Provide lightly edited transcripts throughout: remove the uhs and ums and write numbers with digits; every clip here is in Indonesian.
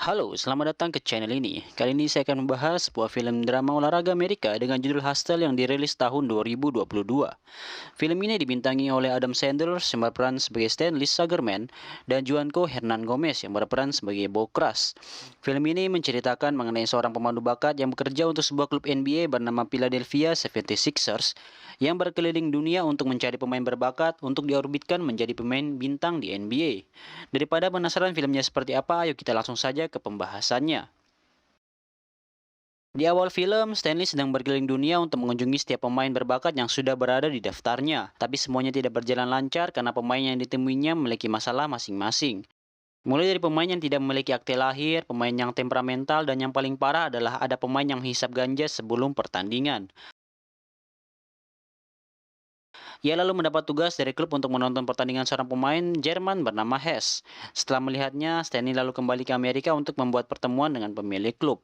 Halo, selamat datang ke channel ini. Kali ini saya akan membahas sebuah film drama olahraga Amerika dengan judul Hustle yang dirilis tahun 2022. Film ini dibintangi oleh Adam Sandler yang berperan sebagai Stanley Sugarman dan Juanco Hernan Gomez yang berperan sebagai Bo Crush. Film ini menceritakan mengenai seorang pemandu bakat yang bekerja untuk sebuah klub NBA bernama Philadelphia 76ers yang berkeliling dunia untuk mencari pemain berbakat untuk diorbitkan menjadi pemain bintang di NBA. Daripada penasaran filmnya seperti apa, ayo kita langsung saja ke pembahasannya. Di awal film, Stanley sedang berkeliling dunia untuk mengunjungi setiap pemain berbakat yang sudah berada di daftarnya. Tapi semuanya tidak berjalan lancar karena pemain yang ditemuinya memiliki masalah masing-masing. Mulai dari pemain yang tidak memiliki akte lahir, pemain yang temperamental, dan yang paling parah adalah ada pemain yang menghisap ganja sebelum pertandingan. Ia lalu mendapat tugas dari klub untuk menonton pertandingan seorang pemain Jerman bernama Hess. Setelah melihatnya, Stanley lalu kembali ke Amerika untuk membuat pertemuan dengan pemilik klub.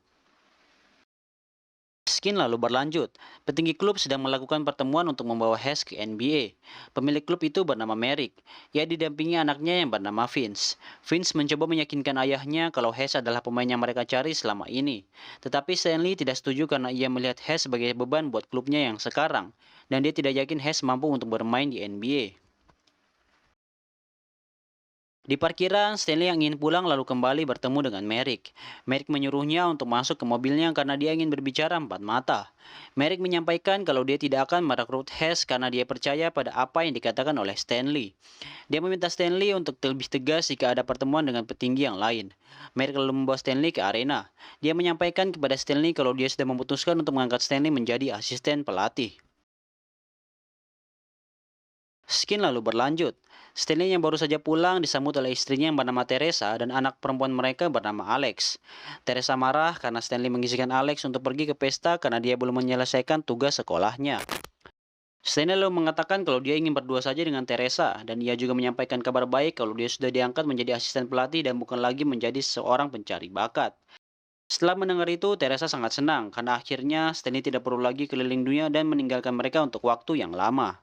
Skin lalu berlanjut. Petinggi klub sedang melakukan pertemuan untuk membawa Hess ke NBA. Pemilik klub itu bernama Merrick. Ia didampingi anaknya yang bernama Vince. Vince mencoba meyakinkan ayahnya kalau Hess adalah pemain yang mereka cari selama ini. Tetapi Stanley tidak setuju karena ia melihat Hess sebagai beban buat klubnya yang sekarang. Dan dia tidak yakin Hess mampu untuk bermain di NBA. Di parkiran, Stanley yang ingin pulang lalu kembali bertemu dengan Merrick. Merrick menyuruhnya untuk masuk ke mobilnya karena dia ingin berbicara empat mata. Merrick menyampaikan kalau dia tidak akan merekrut Hess karena dia percaya pada apa yang dikatakan oleh Stanley. Dia meminta Stanley untuk lebih tegas jika ada pertemuan dengan petinggi yang lain. Merrick lalu membawa Stanley ke arena. Dia menyampaikan kepada Stanley kalau dia sudah memutuskan untuk mengangkat Stanley menjadi asisten pelatih. Skin lalu berlanjut. Stanley yang baru saja pulang disambut oleh istrinya yang bernama Teresa dan anak perempuan mereka bernama Alex. Teresa marah karena Stanley mengizinkan Alex untuk pergi ke pesta karena dia belum menyelesaikan tugas sekolahnya. Stanley lalu mengatakan kalau dia ingin berdua saja dengan Teresa dan ia juga menyampaikan kabar baik kalau dia sudah diangkat menjadi asisten pelatih dan bukan lagi menjadi seorang pencari bakat. Setelah mendengar itu, Teresa sangat senang karena akhirnya Stanley tidak perlu lagi keliling dunia dan meninggalkan mereka untuk waktu yang lama.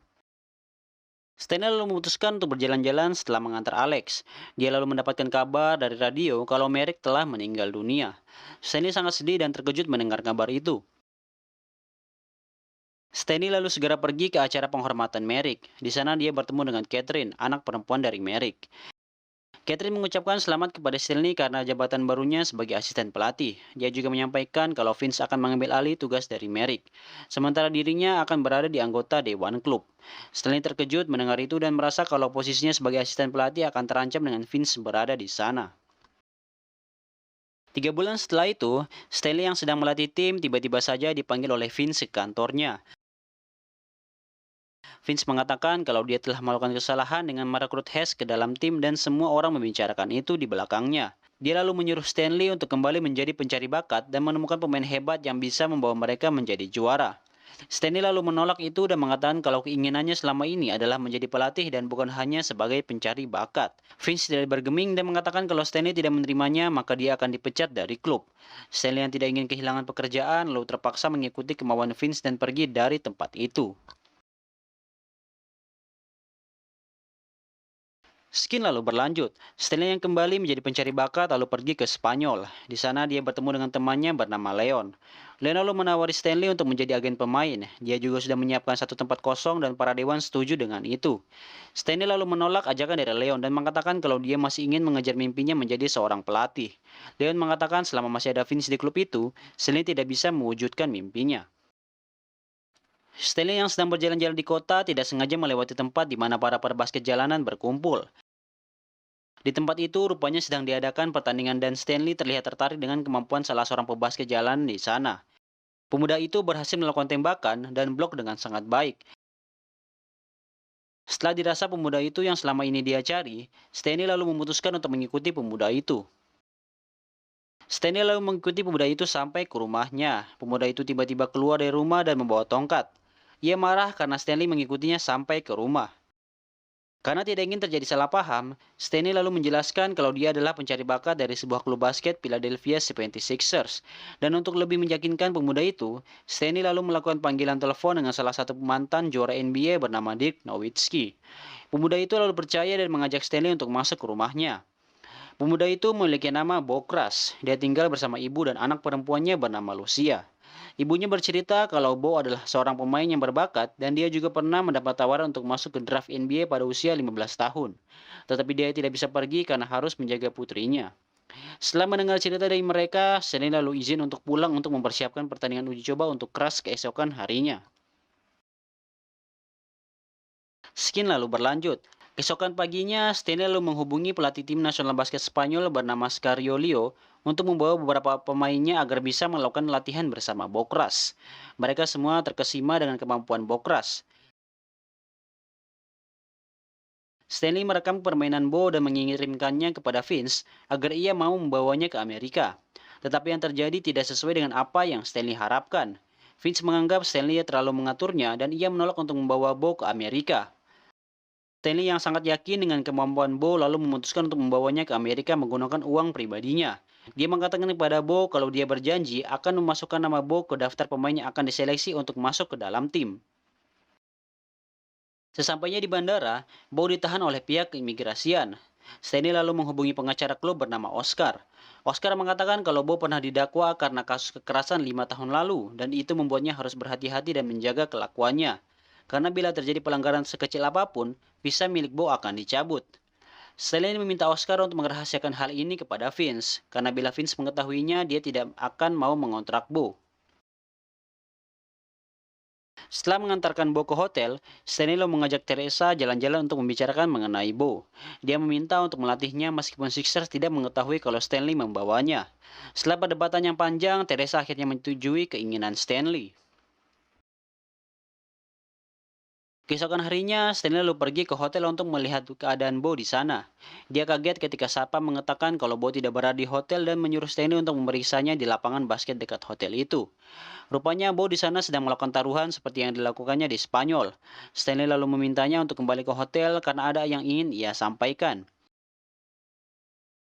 Stanley lalu memutuskan untuk berjalan-jalan setelah mengantar Alex. Dia lalu mendapatkan kabar dari radio kalau Merrick telah meninggal dunia. Stanley sangat sedih dan terkejut mendengar kabar itu. Stanley lalu segera pergi ke acara penghormatan Merrick. Di sana dia bertemu dengan Catherine, anak perempuan dari Merrick. Catherine mengucapkan selamat kepada Stanley karena jabatan barunya sebagai asisten pelatih. Dia juga menyampaikan kalau Vince akan mengambil alih tugas dari Merrick, sementara dirinya akan berada di anggota Dewan Klub. Stanley terkejut mendengar itu dan merasa kalau posisinya sebagai asisten pelatih akan terancam dengan Vince berada di sana. 3 bulan setelah itu, Stanley yang sedang melatih tim tiba-tiba saja dipanggil oleh Vince ke kantornya. Vince mengatakan kalau dia telah melakukan kesalahan dengan merekrut Hess ke dalam tim dan semua orang membicarakan itu di belakangnya. Dia lalu menyuruh Stanley untuk kembali menjadi pencari bakat dan menemukan pemain hebat yang bisa membawa mereka menjadi juara. Stanley lalu menolak itu dan mengatakan kalau keinginannya selama ini adalah menjadi pelatih dan bukan hanya sebagai pencari bakat. Vince tidak bergeming dan mengatakan kalau Stanley tidak menerimanya maka dia akan dipecat dari klub. Stanley yang tidak ingin kehilangan pekerjaan lalu terpaksa mengikuti kemauan Vince dan pergi dari tempat itu. Skin lalu berlanjut. Stanley yang kembali menjadi pencari bakat lalu pergi ke Spanyol. Di sana dia bertemu dengan temannya bernama Leon. Leon lalu menawari Stanley untuk menjadi agen pemain. Dia juga sudah menyiapkan satu tempat kosong dan para dewan setuju dengan itu. Stanley lalu menolak ajakan dari Leon dan mengatakan kalau dia masih ingin mengejar mimpinya menjadi seorang pelatih. Leon mengatakan selama masih ada Vince di klub itu, Stanley tidak bisa mewujudkan mimpinya. Stanley yang sedang berjalan-jalan di kota tidak sengaja melewati tempat di mana para pebasket jalanan berkumpul. Di tempat itu rupanya sedang diadakan pertandingan dan Stanley terlihat tertarik dengan kemampuan salah seorang pebasket jalan di sana. Pemuda itu berhasil melakukan tembakan dan blok dengan sangat baik. Setelah dirasa pemuda itu yang selama ini dia cari, Stanley lalu memutuskan untuk mengikuti pemuda itu. Stanley lalu mengikuti pemuda itu sampai ke rumahnya. Pemuda itu tiba-tiba keluar dari rumah dan membawa tongkat. Ia marah karena Stanley mengikutinya sampai ke rumah. Karena tidak ingin terjadi salah paham, Stanley lalu menjelaskan kalau dia adalah pencari bakat dari sebuah klub basket Philadelphia 76ers. Dan untuk lebih meyakinkan pemuda itu, Stanley lalu melakukan panggilan telepon dengan salah satu mantan juara NBA bernama Dirk Nowitzki. Pemuda itu lalu percaya dan mengajak Stanley untuk masuk ke rumahnya. Pemuda itu memiliki nama Bo Kras. Dia tinggal bersama ibu dan anak perempuannya bernama Lucia. Ibunya bercerita kalau Bo adalah seorang pemain yang berbakat dan dia juga pernah mendapat tawaran untuk masuk ke draft NBA pada usia 15 tahun. Tetapi dia tidak bisa pergi karena harus menjaga putrinya. Setelah mendengar cerita dari mereka, Stanley lalu izin untuk pulang untuk mempersiapkan pertandingan uji coba untuk Kras keesokan harinya. Skin lalu berlanjut. Keesokan paginya, Stanley lalu menghubungi pelatih tim nasional basket Spanyol bernama Scariolio untuk membawa beberapa pemainnya agar bisa melakukan latihan bersama Bokras. Mereka semua terkesima dengan kemampuan Bokras. Stanley merekam permainan Bo dan mengirimkannya kepada Vince agar ia mau membawanya ke Amerika. Tetapi yang terjadi tidak sesuai dengan apa yang Stanley harapkan. Vince menganggap Stanley terlalu mengaturnya dan ia menolak untuk membawa Bo ke Amerika. Stanley yang sangat yakin dengan kemampuan Bo lalu memutuskan untuk membawanya ke Amerika menggunakan uang pribadinya. Dia mengatakan kepada Bo kalau dia berjanji akan memasukkan nama Bo ke daftar pemain yang akan diseleksi untuk masuk ke dalam tim. Sesampainya di bandara, Bo ditahan oleh pihak keimigrasian. Stanley lalu menghubungi pengacara klub bernama Oscar. Oscar mengatakan kalau Bo pernah didakwa karena kasus kekerasan 5 tahun lalu dan itu membuatnya harus berhati-hati dan menjaga kelakuannya. Karena bila terjadi pelanggaran sekecil apapun, visa milik Bo akan dicabut. Stanley meminta Oscar untuk merahasiakan hal ini kepada Vince, karena bila Vince mengetahuinya, dia tidak akan mau mengontrak Bo. Setelah mengantarkan Bo ke hotel, Stanley mengajak Teresa jalan-jalan untuk membicarakan mengenai Bo. Dia meminta untuk melatihnya meskipun Sixers tidak mengetahui kalau Stanley membawanya. Setelah perdebatan yang panjang, Teresa akhirnya menyetujui keinginan Stanley. Keesokan harinya, Stanley lalu pergi ke hotel untuk melihat keadaan Bo di sana. Dia kaget ketika Sapa mengatakan kalau Bo tidak berada di hotel dan menyuruh Stanley untuk memeriksanya di lapangan basket dekat hotel itu. Rupanya Bo di sana sedang melakukan taruhan seperti yang dilakukannya di Spanyol. Stanley lalu memintanya untuk kembali ke hotel karena ada yang ingin ia sampaikan.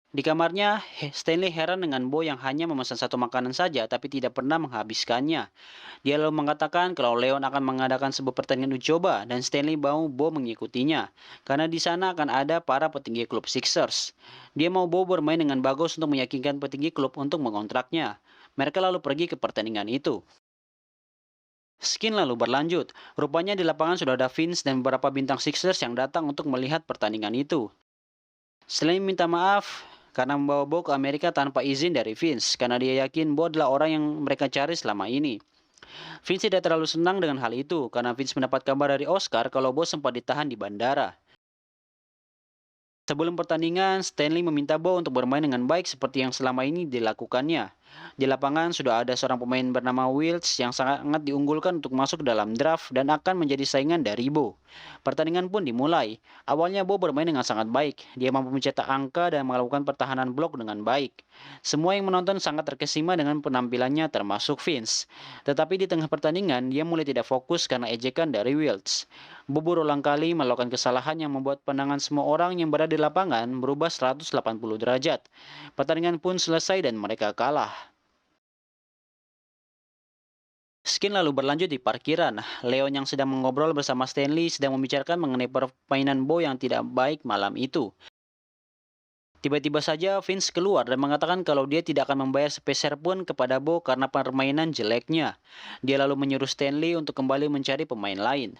Di kamarnya, Stanley heran dengan Bo yang hanya memesan satu makanan saja tapi tidak pernah menghabiskannya. Dia lalu mengatakan kalau Leon akan mengadakan sebuah pertandingan uji coba dan Stanley mau Bo mengikutinya, karena di sana akan ada para petinggi klub Sixers. Dia mau Bo bermain dengan bagus untuk meyakinkan petinggi klub untuk mengontraknya. Mereka lalu pergi ke pertandingan itu. Skin lalu berlanjut. Rupanya di lapangan sudah ada Vince dan beberapa bintang Sixers yang datang untuk melihat pertandingan itu. Selain minta maaf karena membawa Bo ke Amerika tanpa izin dari Vince, karena dia yakin Bo adalah orang yang mereka cari selama ini. Vince tidak terlalu senang dengan hal itu, karena Vince mendapat kabar dari Oscar kalau Bo sempat ditahan di bandara. Sebelum pertandingan, Stanley meminta Bo untuk bermain dengan baik seperti yang selama ini dilakukannya. Di lapangan sudah ada seorang pemain bernama Wills yang sangat diunggulkan untuk masuk dalam draft dan akan menjadi saingan dari Bo. Pertandingan pun dimulai. Awalnya Bo bermain dengan sangat baik. Dia mampu mencetak angka dan melakukan pertahanan blok dengan baik. Semua yang menonton sangat terkesima dengan penampilannya termasuk Vince. Tetapi di tengah pertandingan, dia mulai tidak fokus karena ejekan dari Wills. Bo berulang kali melakukan kesalahan yang membuat pandangan semua orang yang berada di lapangan berubah 180 derajat. Pertandingan pun selesai dan mereka kalah. Skin lalu berlanjut di parkiran. Leon yang sedang mengobrol bersama Stanley sedang membicarakan mengenai permainan Bo yang tidak baik malam itu. Tiba-tiba saja Vince keluar dan mengatakan kalau dia tidak akan membayar sepeser pun kepada Bo karena permainan jeleknya. Dia lalu menyuruh Stanley untuk kembali mencari pemain lain.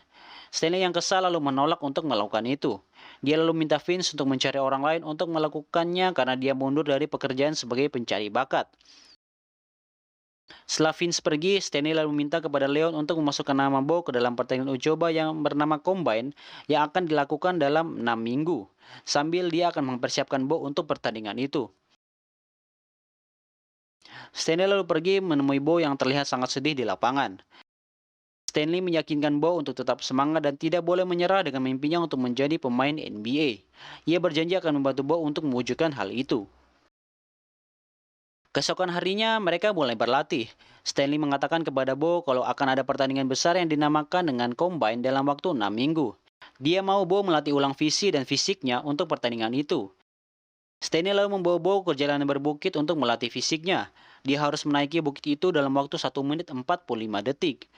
Stanley yang kesal lalu menolak untuk melakukan itu. Dia lalu minta Vince untuk mencari orang lain untuk melakukannya karena dia mundur dari pekerjaan sebagai pencari bakat. Setelah Vince pergi, Stanley lalu meminta kepada Leon untuk memasukkan nama Bo ke dalam pertandingan uji coba yang bernama Combine yang akan dilakukan dalam 6 minggu. Sambil dia akan mempersiapkan Bo untuk pertandingan itu. Stanley lalu pergi menemui Bo yang terlihat sangat sedih di lapangan. Stanley meyakinkan Bo untuk tetap semangat dan tidak boleh menyerah dengan mimpinya untuk menjadi pemain NBA. Ia berjanji akan membantu Bo untuk mewujudkan hal itu. Keesokan harinya, mereka mulai berlatih. Stanley mengatakan kepada Bo kalau akan ada pertandingan besar yang dinamakan dengan Combine dalam waktu 6 minggu. Dia mau Bo melatih ulang visi dan fisiknya untuk pertandingan itu. Stanley lalu membawa Bo ke jalanan berbukit untuk melatih fisiknya. Dia harus menaiki bukit itu dalam waktu 1 menit 45 detik.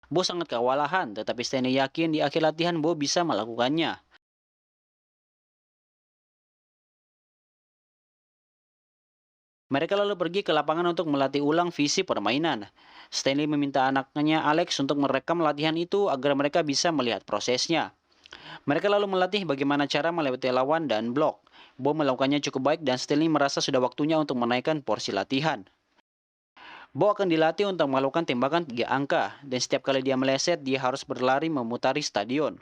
Bo sangat kewalahan, tetapi Stanley yakin di akhir latihan Bo bisa melakukannya. Mereka lalu pergi ke lapangan untuk melatih ulang visi permainan. Stanley meminta anaknya Alex untuk merekam latihan itu agar mereka bisa melihat prosesnya. Mereka lalu melatih bagaimana cara melewati lawan dan blok. Bo melakukannya cukup baik dan Stanley merasa sudah waktunya untuk menaikkan porsi latihan. Bo akan dilatih untuk melakukan tembakan 3 angka, dan setiap kali dia meleset, dia harus berlari memutari stadion.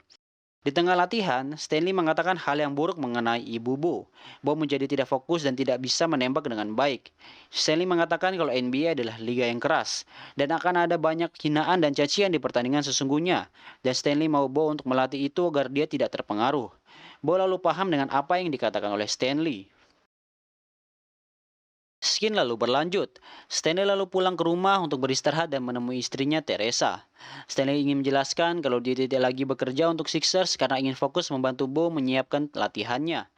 Di tengah latihan, Stanley mengatakan hal yang buruk mengenai ibu Bo. Bo menjadi tidak fokus dan tidak bisa menembak dengan baik. Stanley mengatakan kalau NBA adalah liga yang keras, dan akan ada banyak hinaan dan cacian di pertandingan sesungguhnya. Dan Stanley mau Bo untuk melatih itu agar dia tidak terpengaruh. Bo lalu paham dengan apa yang dikatakan oleh Stanley. Skin lalu berlanjut. Stanley lalu pulang ke rumah untuk beristirahat dan menemui istrinya Teresa. Stanley ingin menjelaskan kalau dia tidak lagi bekerja untuk Sixers karena ingin fokus membantu Bo menyiapkan latihannya.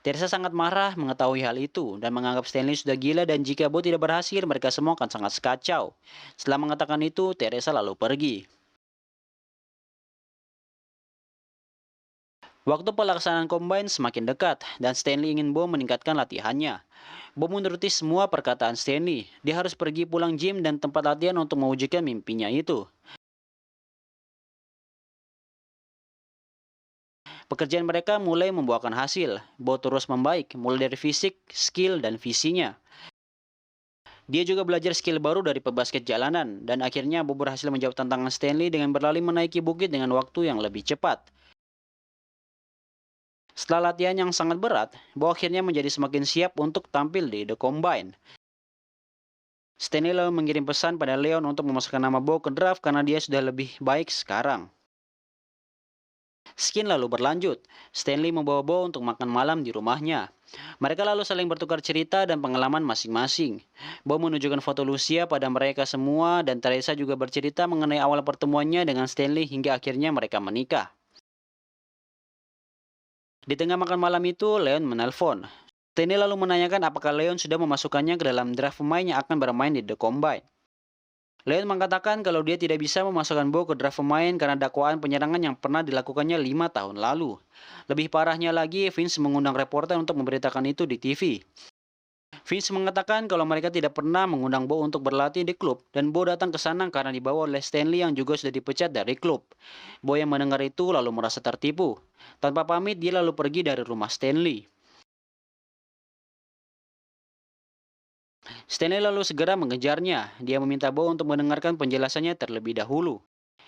Teresa sangat marah mengetahui hal itu dan menganggap Stanley sudah gila dan jika Bo tidak berhasil mereka semua akan sangat kacau. Setelah mengatakan itu, Teresa lalu pergi. Waktu pelaksanaan combine semakin dekat dan Stanley ingin Bo meningkatkan latihannya. Bo menuruti semua perkataan Stanley. Dia harus pergi pulang gym dan tempat latihan untuk mewujudkan mimpinya itu. Pekerjaan mereka mulai membuahkan hasil. Bo terus membaik, mulai dari fisik, skill, dan visinya. Dia juga belajar skill baru dari pebasket jalanan, dan akhirnya Bo berhasil menjawab tantangan Stanley dengan berlari menaiki bukit dengan waktu yang lebih cepat. Setelah latihan yang sangat berat, Bo akhirnya menjadi semakin siap untuk tampil di The Combine. Stanley lalu mengirim pesan pada Leon untuk memasukkan nama Bo ke draft karena dia sudah lebih baik sekarang. Skin lalu berlanjut. Stanley membawa Bo untuk makan malam di rumahnya. Mereka lalu saling bertukar cerita dan pengalaman masing-masing. Bo menunjukkan foto Lucia pada mereka semua dan Teresa juga bercerita mengenai awal pertemuannya dengan Stanley hingga akhirnya mereka menikah. Di tengah makan malam itu, Leon menelpon. Stanley lalu menanyakan apakah Leon sudah memasukkannya ke dalam draft pemain yang akan bermain di The Combine. Leon mengatakan kalau dia tidak bisa memasukkan Bo ke draft pemain karena dakwaan penyerangan yang pernah dilakukannya 5 tahun lalu. Lebih parahnya lagi, Vince mengundang reporter untuk memberitakan itu di TV. Vince mengatakan kalau mereka tidak pernah mengundang Bo untuk berlatih di klub dan Bo datang ke sana karena dibawa oleh Stanley yang juga sudah dipecat dari klub. Bo yang mendengar itu lalu merasa tertipu. Tanpa pamit, dia lalu pergi dari rumah Stanley. Stanley lalu segera mengejarnya. Dia meminta Bo untuk mendengarkan penjelasannya terlebih dahulu.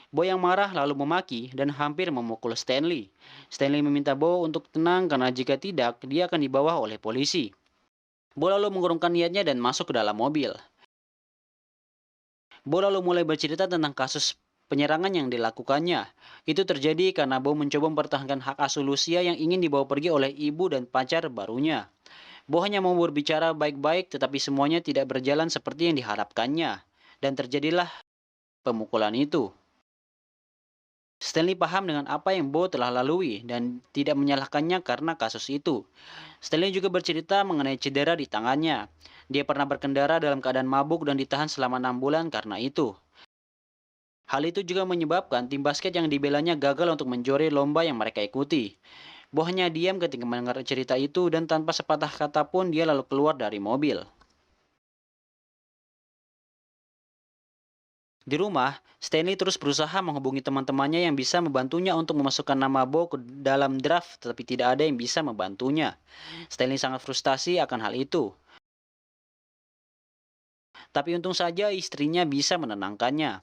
Bo yang marah lalu memaki dan hampir memukul Stanley. Stanley meminta Bo untuk tenang karena jika tidak, dia akan dibawa oleh polisi. Bo lalu mengurungkan niatnya dan masuk ke dalam mobil. Bo lalu mulai bercerita tentang kasus penyerangan yang dilakukannya. Itu terjadi karena Bo mencoba mempertahankan hak asuh Lucia yang ingin dibawa pergi oleh ibu dan pacar barunya. Bo hanya mau berbicara baik-baik tetapi semuanya tidak berjalan seperti yang diharapkannya. Dan terjadilah pemukulan itu. Stanley paham dengan apa yang Bo telah lalui dan tidak menyalahkannya karena kasus itu. Stanley juga bercerita mengenai cedera di tangannya. Dia pernah berkendara dalam keadaan mabuk dan ditahan selama 6 bulan karena itu. Hal itu juga menyebabkan tim basket yang dibelanya gagal untuk menjuarai lomba yang mereka ikuti. Bo hanya diam ketika mendengar cerita itu dan tanpa sepatah kata pun dia lalu keluar dari mobil. Di rumah, Stanley terus berusaha menghubungi teman-temannya yang bisa membantunya untuk memasukkan nama Bo ke dalam draft, tetapi tidak ada yang bisa membantunya. Stanley sangat frustasi akan hal itu. Tapi untung saja istrinya bisa menenangkannya.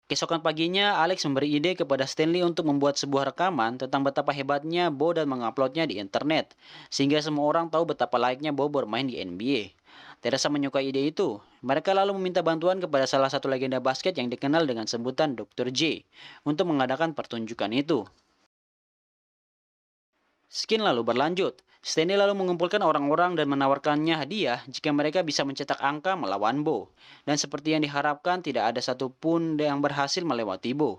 Keesokan paginya, Alex memberi ide kepada Stanley untuk membuat sebuah rekaman tentang betapa hebatnya Bo dan menguploadnya di internet, sehingga semua orang tahu betapa layaknya Bo bermain di NBA. Teresa menyukai ide itu. Mereka lalu meminta bantuan kepada salah satu legenda basket yang dikenal dengan sebutan Dr. J untuk mengadakan pertunjukan itu. Skin lalu berlanjut. Stanley lalu mengumpulkan orang-orang dan menawarkannya hadiah jika mereka bisa mencetak angka melawan Bo. Dan seperti yang diharapkan tidak ada satupun yang berhasil melewati Bo.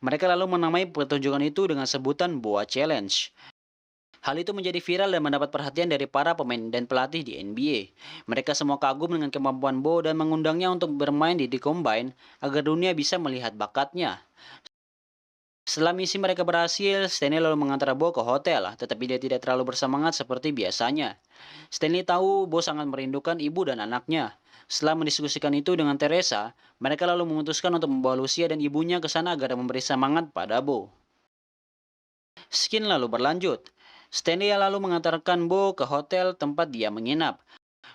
Mereka lalu menamai pertunjukan itu dengan sebutan Boa Challenge. Hal itu menjadi viral dan mendapat perhatian dari para pemain dan pelatih di NBA. Mereka semua kagum dengan kemampuan Bo dan mengundangnya untuk bermain di The Combine agar dunia bisa melihat bakatnya. Setelah misi mereka berhasil, Stanley lalu mengantar Bo ke hotel, tetapi dia tidak terlalu bersemangat seperti biasanya. Stanley tahu Bo sangat merindukan ibu dan anaknya. Setelah mendiskusikan itu dengan Teresa, mereka lalu memutuskan untuk membawa Lucia dan ibunya ke sana agar memberi semangat pada Bo. Skin lalu berlanjut. Stanley lalu mengantarkan Bo ke hotel tempat dia menginap.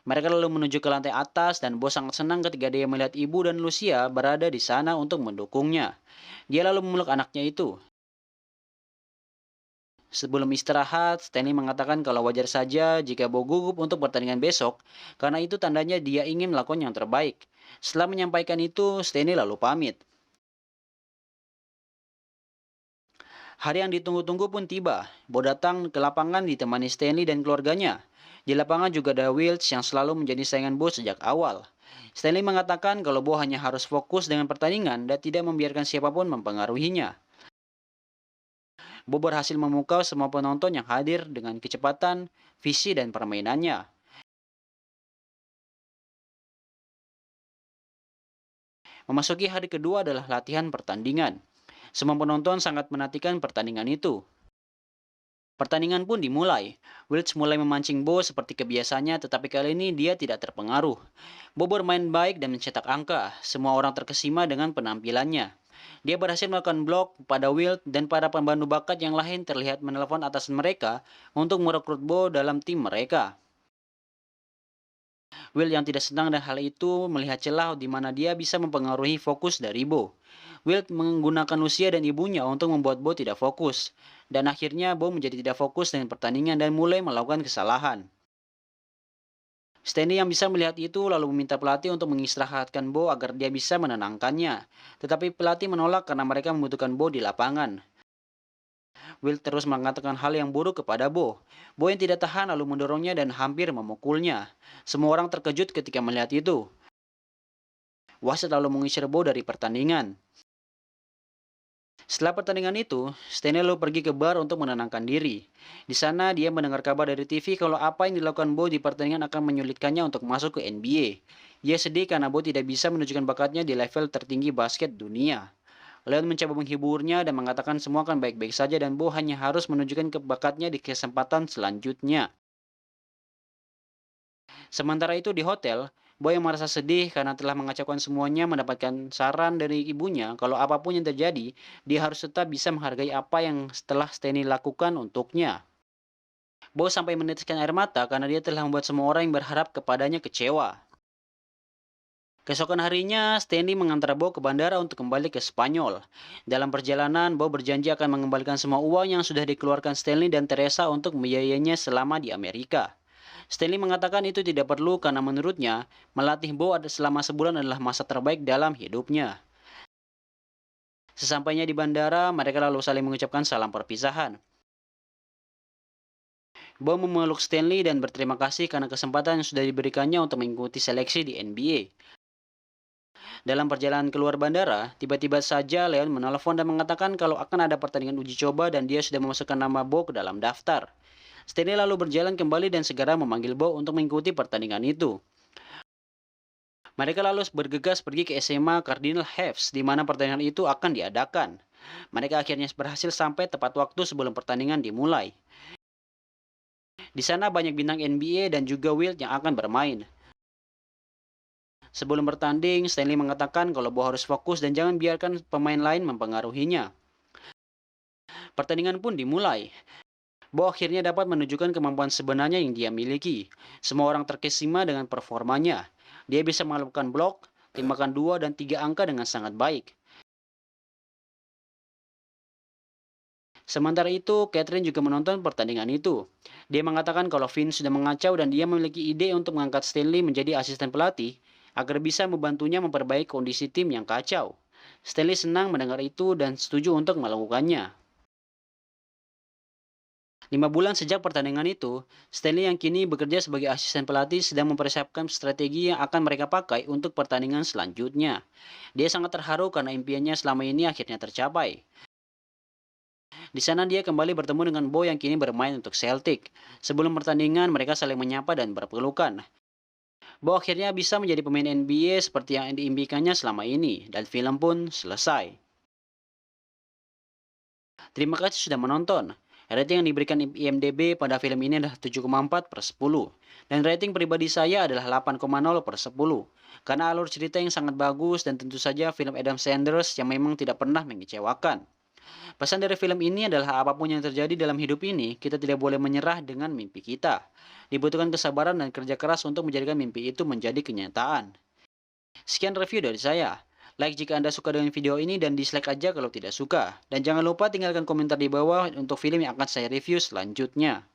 Mereka lalu menuju ke lantai atas dan Bo sangat senang ketika dia melihat ibu dan Lucia berada di sana untuk mendukungnya. Dia lalu memeluk anaknya itu. Sebelum istirahat, Stanley mengatakan kalau wajar saja jika Bo gugup untuk pertandingan besok, karena itu tandanya dia ingin melakukan yang terbaik. Setelah menyampaikan itu, Stanley lalu pamit. Hari yang ditunggu-tunggu pun tiba. Bo datang ke lapangan ditemani Stanley dan keluarganya. Di lapangan juga ada Wilts yang selalu menjadi saingan Bo sejak awal. Stanley mengatakan kalau Bo hanya harus fokus dengan pertandingan dan tidak membiarkan siapapun mempengaruhinya. Bo berhasil memukau semua penonton yang hadir dengan kecepatan, visi, dan permainannya. Memasuki hari kedua adalah latihan pertandingan. Semua penonton sangat menantikan pertandingan itu. Pertandingan pun dimulai. Wilts mulai memancing Bo seperti kebiasaannya, tetapi kali ini dia tidak terpengaruh. Bo bermain baik dan mencetak angka. Semua orang terkesima dengan penampilannya. Dia berhasil melakukan blok pada Wilt dan para pembantu bakat yang lain terlihat menelpon atasan mereka untuk merekrut Bo dalam tim mereka. Will yang tidak senang dengan hal itu melihat celah di mana dia bisa mempengaruhi fokus dari Bo. Will menggunakan Lucia dan ibunya untuk membuat Bo tidak fokus. Dan akhirnya Bo menjadi tidak fokus dengan pertandingan dan mulai melakukan kesalahan. Stanley yang bisa melihat itu lalu meminta pelatih untuk mengistirahatkan Bo agar dia bisa menenangkannya. Tetapi pelatih menolak karena mereka membutuhkan Bo di lapangan. Will terus mengatakan hal yang buruk kepada Bo. Bo yang tidak tahan lalu mendorongnya dan hampir memukulnya. Semua orang terkejut ketika melihat itu. Wasit lalu mengusir Bo dari pertandingan. Setelah pertandingan itu, Stanley lalu pergi ke bar untuk menenangkan diri. Di sana dia mendengar kabar dari TV kalau apa yang dilakukan Bo di pertandingan akan menyulitkannya untuk masuk ke NBA. Dia sedih karena Bo tidak bisa menunjukkan bakatnya di level tertinggi basket dunia. Leon mencoba menghiburnya dan mengatakan semua akan baik-baik saja dan Bo hanya harus menunjukkan bakatnya di kesempatan selanjutnya. Sementara itu di hotel, Boy yang merasa sedih karena telah mengacaukan semuanya mendapatkan saran dari ibunya kalau apapun yang terjadi, dia harus tetap bisa menghargai apa yang setelah Stanley lakukan untuknya. Boy sampai menitiskan air mata karena dia telah membuat semua orang yang berharap kepadanya kecewa. Keesokan harinya, Stanley mengantar Bo ke bandara untuk kembali ke Spanyol. Dalam perjalanan, Bo berjanji akan mengembalikan semua uang yang sudah dikeluarkan Stanley dan Teresa untuk membiayainya selama di Amerika. Stanley mengatakan itu tidak perlu karena menurutnya, melatih Bo selama sebulan adalah masa terbaik dalam hidupnya. Sesampainya di bandara, mereka lalu saling mengucapkan salam perpisahan. Bo memeluk Stanley dan berterima kasih karena kesempatan yang sudah diberikannya untuk mengikuti seleksi di NBA. Dalam perjalanan keluar bandara, tiba-tiba saja Leon menelpon dan mengatakan kalau akan ada pertandingan uji coba dan dia sudah memasukkan nama Bo ke dalam daftar. Stanley lalu berjalan kembali dan segera memanggil Bo untuk mengikuti pertandingan itu. Mereka lalu bergegas pergi ke SMA Cardinal Hefs di mana pertandingan itu akan diadakan. Mereka akhirnya berhasil sampai tepat waktu sebelum pertandingan dimulai. Di sana banyak bintang NBA dan juga Wilt yang akan bermain. Sebelum bertanding, Stanley mengatakan kalau Bo harus fokus dan jangan biarkan pemain lain mempengaruhinya. Pertandingan pun dimulai. Bo akhirnya dapat menunjukkan kemampuan sebenarnya yang dia miliki. Semua orang terkesima dengan performanya. Dia bisa melakukan blok, tembakan 2 dan 3 angka dengan sangat baik. Sementara itu, Catherine juga menonton pertandingan itu. Dia mengatakan kalau Finn sudah mengacau dan dia memiliki ide untuk mengangkat Stanley menjadi asisten pelatih agar bisa membantunya memperbaiki kondisi tim yang kacau. Stanley senang mendengar itu dan setuju untuk melakukannya. 5 bulan sejak pertandingan itu, Stanley yang kini bekerja sebagai asisten pelatih sedang mempersiapkan strategi yang akan mereka pakai untuk pertandingan selanjutnya. Dia sangat terharu karena impiannya selama ini akhirnya tercapai. Di sana dia kembali bertemu dengan Bo yang kini bermain untuk Celtic. Sebelum pertandingan, mereka saling menyapa dan berpelukan. Bo akhirnya bisa menjadi pemain NBA seperti yang diimpikannya selama ini, dan film pun selesai. Terima kasih sudah menonton. Rating yang diberikan IMDb pada film ini adalah 7,4/10. Dan rating pribadi saya adalah 8,0/10. Karena alur cerita yang sangat bagus dan tentu saja film Adam Sanders yang memang tidak pernah mengecewakan. Pesan dari film ini adalah apapun yang terjadi dalam hidup ini, kita tidak boleh menyerah dengan mimpi kita. Dibutuhkan kesabaran dan kerja keras untuk menjadikan mimpi itu menjadi kenyataan. Sekian review dari saya. Like jika Anda suka dengan video ini dan dislike aja kalau tidak suka. Dan jangan lupa tinggalkan komentar di bawah untuk film yang akan saya review selanjutnya.